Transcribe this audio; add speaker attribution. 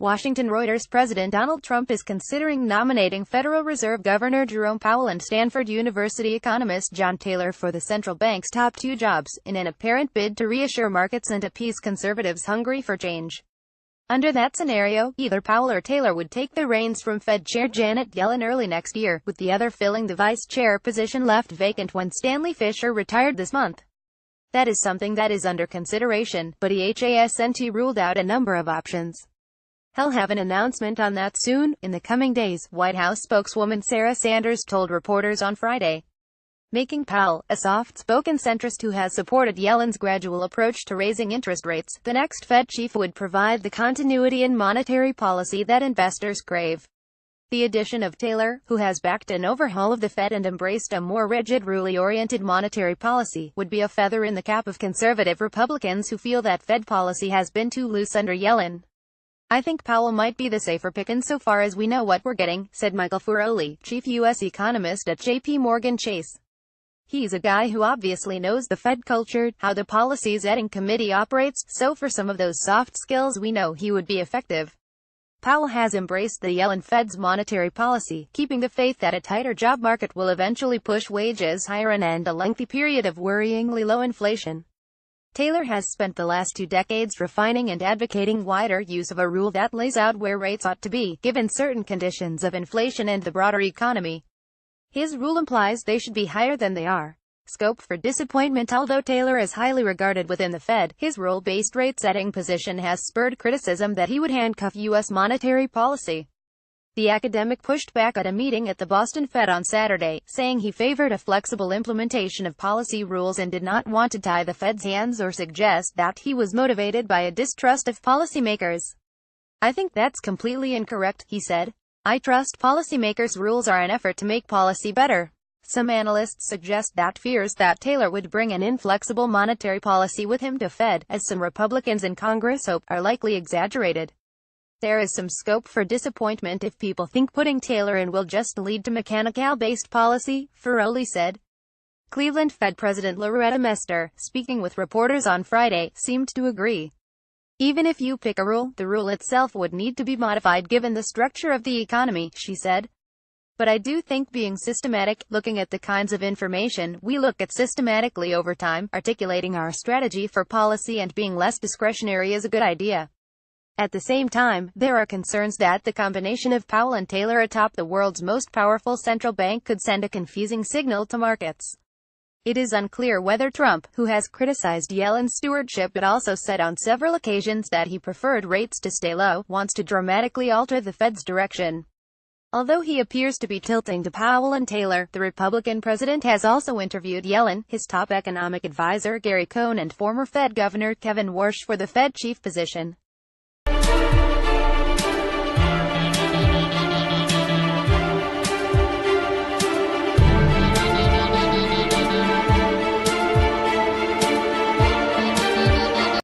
Speaker 1: Washington. Reuters. President Donald Trump is considering nominating Federal Reserve Governor Jerome Powell and Stanford University economist John Taylor for the central bank's top two jobs, in an apparent bid to reassure markets and appease conservatives hungry for change. Under that scenario, either Powell or Taylor would take the reins from Fed Chair Janet Yellen early next year, with the other filling the vice chair position left vacant when Stanley Fischer retired this month. That is something that is under consideration, but he hasn't ruled out a number of options. He'll have an announcement on that soon, in the coming days, White House spokeswoman Sarah Sanders told reporters on Friday. Making Powell, a soft-spoken centrist who has supported Yellen's gradual approach to raising interest rates, the next Fed chief would provide the continuity in monetary policy that investors crave. The addition of Taylor, who has backed an overhaul of the Fed and embraced a more rigid, rule-oriented monetary policy, would be a feather in the cap of conservative Republicans who feel that Fed policy has been too loose under Yellen. "I think Powell might be the safer pick insofar as we know what we're getting," said Michael Feroli, chief U.S. economist at J.P. Morgan Chase. "He's a guy who obviously knows the Fed culture, how the policy setting committee operates, so for some of those soft skills we know he would be effective." Powell has embraced the Yellen Fed's monetary policy, keeping the faith that a tighter job market will eventually push wages higher and end a lengthy period of worryingly low inflation. Taylor has spent the last 2 decades refining and advocating wider use of a rule that lays out where rates ought to be, given certain conditions of inflation and the broader economy. His rule implies they should be higher than they are. Scope for disappointment. Although Taylor is highly regarded within the Fed, his rule-based rate-setting position has spurred criticism that he would handcuff U.S. monetary policy. The academic pushed back at a meeting at the Boston Fed on Saturday, saying he favored a flexible implementation of policy rules and did not want to tie the Fed's hands or suggest that he was motivated by a distrust of policymakers. "I think that's completely incorrect," he said. "I trust policymakers' rules are an effort to make policy better." Some analysts suggest that fears that Taylor would bring an inflexible monetary policy with him to Fed, as some Republicans in Congress hope, are likely exaggerated. There is some scope for disappointment if people think putting Taylor in will just lead to mechanical-based policy, Feroli said. Cleveland Fed President Loretta Mester, speaking with reporters on Friday, seemed to agree. "Even if you pick a rule, the rule itself would need to be modified given the structure of the economy," she said. "But I do think being systematic, looking at the kinds of information we look at systematically over time, articulating our strategy for policy and being less discretionary is a good idea." At the same time, there are concerns that the combination of Powell and Taylor atop the world's most powerful central bank could send a confusing signal to markets. It is unclear whether Trump, who has criticized Yellen's stewardship but also said on several occasions that he preferred rates to stay low, wants to dramatically alter the Fed's direction. Although he appears to be tilting to Powell and Taylor, the Republican president has also interviewed Yellen, his top economic advisor Gary Cohn and former Fed Governor Kevin Warsh for the Fed chief position.